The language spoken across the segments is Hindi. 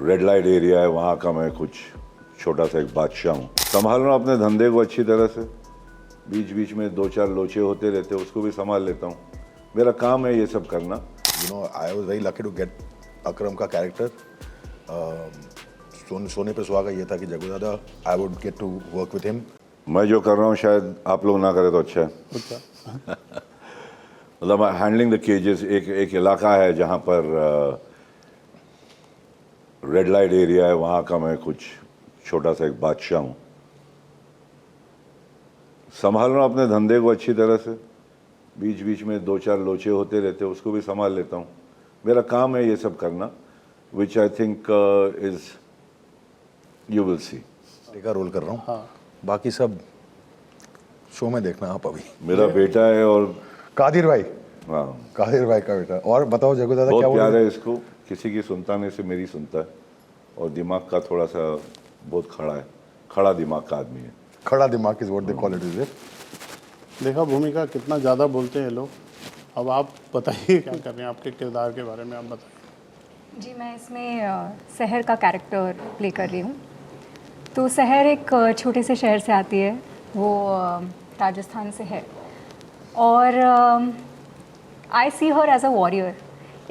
रेड लाइट एरिया है, वहाँ का मैं कुछ छोटा सा एक बादशाह हूँ। संभाल रहा हूँ अपने धंधे को अच्छी तरह से, बीच बीच में 2-4 लोचे होते रहते हैं, उसको भी संभाल लेता हूँ। मेरा काम है ये सब करना। I was very lucky to get Akram का कैरेक्टर। सोने पे सुहागा ये था कि Jaggu Dada, I would get to work with him. मैं जो कर रहा हूँ शायद आप लोग ना करें तो अच्छा है। मतलब हैंडलिंग द केजेस, एक इलाका है जहाँ पर रेड लाइट एरिया है, वहाँ का मैं कुछ छोटा सा एक बादशाह हूँ। संभाल रहा हूँ अपने धंधे को अच्छी तरह से, बीच बीच में 2-4 लोचे होते रहते हैं, उसको भी संभाल लेता हूँ। मेरा काम है ये सब करना, which I think is you will see. का रोल कर रहा हूँ। हाँ। बाकी सब शो में देखना आप अभी। मेरा बेटा है और कादिर भाई। हाँ, कादिर भाई का बेटा। और बताओ जग्गू दादा, बहुत क्या प्यार है इसको, किसी की सुनता नहीं से मेरी सुनता है, और दिमाग का थोड़ा सा बहुत खड़ा है, खड़ा दिमाग का आदमी है। खड़ा दिमाग is what they call it, is it? देखा भूमिका कितना ज़्यादा बोलते हैं लोग। अब आप बताइए क्या कर रहे हैं, आपके किरदार के बारे में आप बताइए। जी, मैं इसमें सहर का कैरेक्टर प्ले कर रही हूँ। तो सहर एक छोटे से शहर से आती है, वो राजस्थान से है, और आई सी हर एज अ वॉरियर,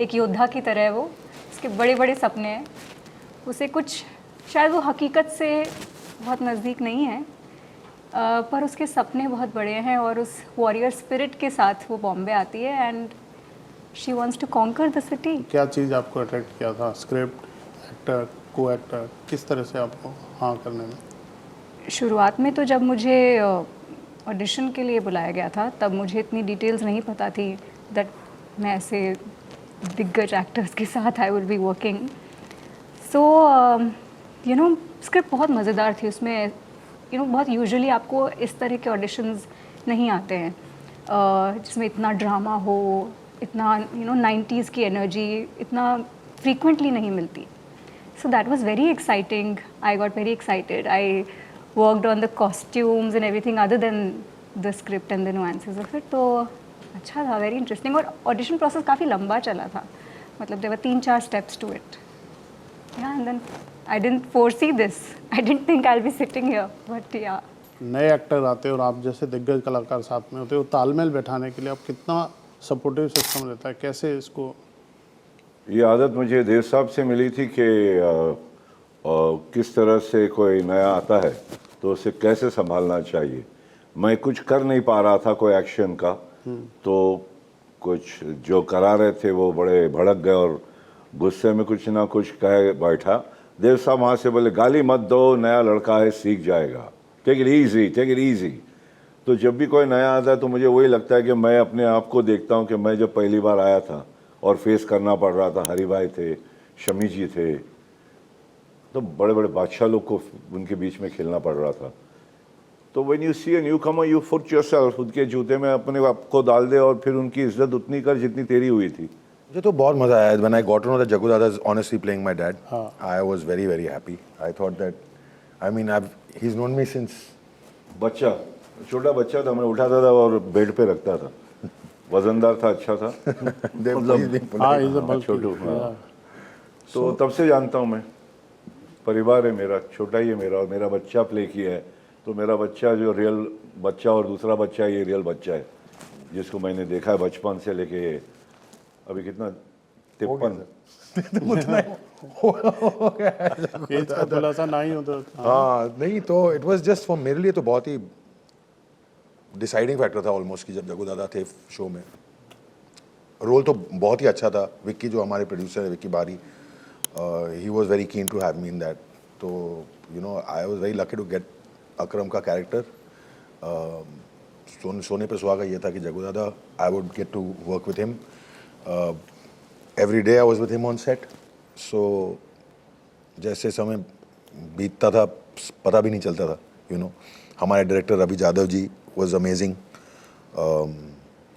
एक योद्धा की तरह है वो। उसके बड़े बड़े सपने हैं, उसे कुछ शायद वो हकीकत से बहुत नज़दीक नहीं है, पर उसके सपने बहुत बड़े हैं, और उस वॉरियर स्पिरिट के साथ वो बॉम्बे आती है and she wants to conquer the city. क्या चीज़ आपको अट्रैक्ट किया था? स्क्रिप्ट, एक्टर, को एक्टर, किस तरह से आपको हाँ करने में? शुरुआत में तो जब मुझे ऑडिशन के लिए बुलाया गया था, तब मुझे इतनी डिटेल्स नहीं पता थी दैट मैं ऐसे दिग्गज एक्टर्स के साथ I will be working. So you know, script बहुत मज़ेदार थी। उसमें बहुत यूजुअली आपको इस तरह के ऑडिशंस नहीं आते हैं जिसमें इतना ड्रामा हो, इतना 90s की एनर्जी इतना फ्रीक्वेंटली नहीं मिलती। So that was very exciting. I got very excited. I worked on the costumes and everything other than the script and the nuances of it. तो अच्छा था, वेरी इंटरेस्टिंग। और ऑडिशन प्रोसेस काफ़ी लंबा चला था, मतलब there were 3-4 steps to it. Yeah, and then I didn't foresee this. I didn't think I'll be sitting here, but yeah. नए एक्टर आते हैं और आप जैसे दिग्गज कलाकार साथ में होते हो, तालमेल बैठाने के लिए आप कितना सपोर्टिव सिस्टम रहता है, कैसे इसको? ये आदत मुझे देव साहब से मिली थी कि किस तरह से कोई नया आता है तो उसे कैसे संभालना चाहिए। मैं कुछ कर नहीं पा रहा था कोई एक्शन का, तो कुछ जो करा रहे थे वो बड़े भड़क गए और गुस्से में कुछ ना कुछ कह बैठा। देव साहब वहाँ से बोले, गाली मत दो, नया लड़का है, सीख जाएगा, take it easy, take it easy. तो जब भी कोई नया आता है तो मुझे वही लगता है कि मैं अपने आप को देखता हूँ कि मैं जब पहली बार आया था और फेस करना पड़ रहा था, हरी भाई थे, शमी जी थे, तो बड़े बड़े बादशाह लोग को उनके बीच में खेलना पड़ रहा था। तो when you see a newcomer you put yourself, उनके जूते में अपने आप को डाल दे और फिर उनकी इज्जत उतनी कर जितनी तेरी हुई थी। मुझे तो बहुत मजा आया when I got to know that Jaggu Dada is honestly playing my dad. I was very very happy. I thought that, I mean, he's known me since बच्चा, छोटा बच्चा था, मैं उठाता था और बेड पे रखता था, वजनदार था, अच्छा था। छोटू, हाँ। तो तब से जानता हूँ मैं, परिवार है मेरा, छोटा ही है मेरा, और मेरा बच्चा प्ले किया है, तो मेरा बच्चा जो रियल बच्चा और दूसरा बच्चा है, ये रियल बच्चा है जिसको मैंने देखा है बचपन से लेके अभी कितना 53 खुलासा नहीं होता। हाँ नहीं, तो इट वाज जस्ट फॉर मेरे लिए तो बहुत ही डिसाइडिंग फैक्टर था ऑलमोस्ट कि जब जग्गू दादा थे शो में। रोल तो बहुत ही अच्छा था। विक्की जो हमारे प्रोड्यूसर है, Vicky Bari, he was very keen to have me in that. तो I was very lucky to get Akram का कैरेक्टर। सोने पे सुहागा ये था कि Jaggu Dada, I would get to work with him. Every day I was with him on set. So जैसे समय बीतता था पता भी नहीं चलता था। हमारे director Ravi Jadhav ji was amazing.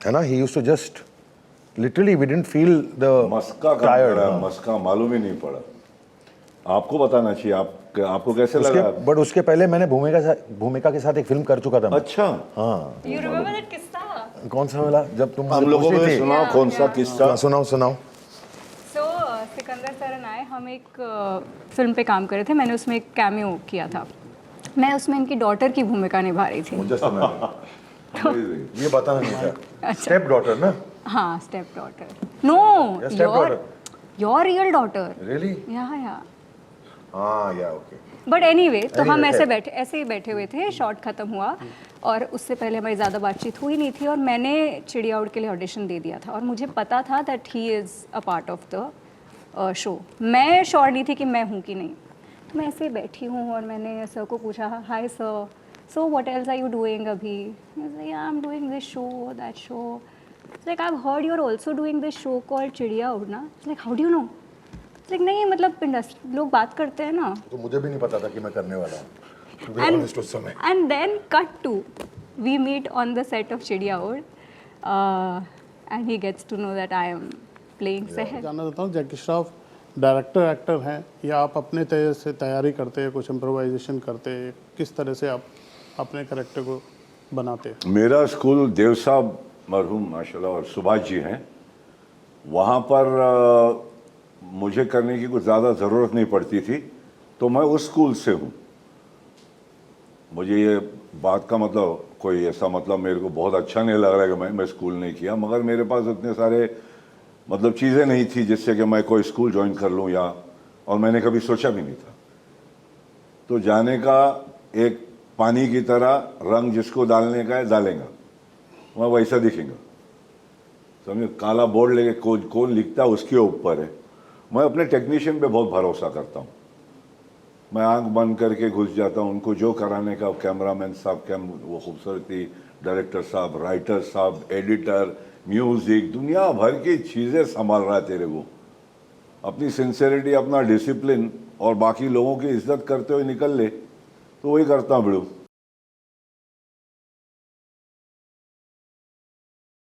है ना, he used to just literally we didn't feel the maska tired. मस्का मालूम ही नहीं पड़ा। आपको बताना चाहिए, आपको कैसे लगा? बट उसके पहले मैंने भूमिका के साथ एक फिल्म कर चुका था। अच्छा, हाँ। You remember that किस्सा? कौन सा वाला? जब तुम हम लोगों ने सुनाओ, कौन सा किस्सा? सुनाओ। So Sikandar sir and I, हम एक फिल्म पे काम कर रहे थे, मैंने उसमें एक कैमियो किया था, मैं उसमें इनकी डॉटर की भूमिका निभा रही थी। मुझे समझ Amazing. ये बताना नहीं था। स्टेप डॉटर ना? हाँ, step daughter. No, Yeah, stepdaughter. Your real daughter. Really? Yeah हाँ, या ओके। बट एनीवे, तो हम Anyway, ऐसे ही बैठे हुए थे, शॉट खत्म हुआ और उससे पहले हमारी ज़्यादा बातचीत हुई नहीं थी और मैंने चिड़िया उड़ के लिए ऑडिशन दे दिया था और मुझे पता था that he is a part of the show. मैं श्योर नहीं थी कि मैं हूँ कि नहीं, तो मैं ऐसे ही बैठी हूँ और मैंने सर को पूछा, hi sir, so what else are you doing अभी? I am doing this show, that show. Like I have heard you are also doing this show called Chidiya Udna. Like how do you know? Like नहीं, मतलब इंडस्ट्री लोग बात करते हैं ना। तो मुझे भी नहीं पता था कि मैं करने वाला हूँ। To be honest, उस समय। And then cut to, we meet on the set of Chidiya Ud, and he gets to know that I am playing Seher. जानना चाहता हूँ जैकी श्रॉफ डायरेक्टर एक्टर हैं या आप अपने तरह से तैयारी करते हैं, कुछ इम्प्रोवाइजेशन करते हैं, किस तरह से आप अपने कैरेक्टर को बनाते हैं? मेरा स्कूल देव साहब मरहूम माशाल्लाह और सुभाष जी हैं, वहाँ पर मुझे करने की कुछ ज़्यादा ज़रूरत नहीं पड़ती थी, तो मैं उस स्कूल से हूँ। मुझे ये बात का मतलब कोई ऐसा मतलब मेरे को बहुत अच्छा नहीं लग रहा है कि मैं स्कूल नहीं किया, मगर मेरे पास इतने सारे मतलब चीज़ें नहीं थी जिससे कि मैं कोई स्कूल ज्वाइन कर लूँ या, और मैंने कभी सोचा भी नहीं था। तो जाने का एक पानी की तरह रंग जिसको डालने का है डालेगा, वह वैसा दिखेगा, समझे। काला बोर्ड लेके कौन लिखता है उसके ऊपर है। मैं अपने टेक्नीशियन पे बहुत भरोसा करता हूँ, मैं आंख बंद करके घुस जाता हूँ, उनको जो कराने का, कैमरामैन साहब वो खूबसूरती, डायरेक्टर साहब, राइटर साहब, एडिटर, म्यूज़िक, दुनिया भर की चीज़ें संभाल रहा है तेरे को। अपनी सिंसेरिटी, अपना डिसिप्लिन और बाकी लोगों की इज्जत करते हुए निकल ले, तो वही करता हूँ बिड़ू।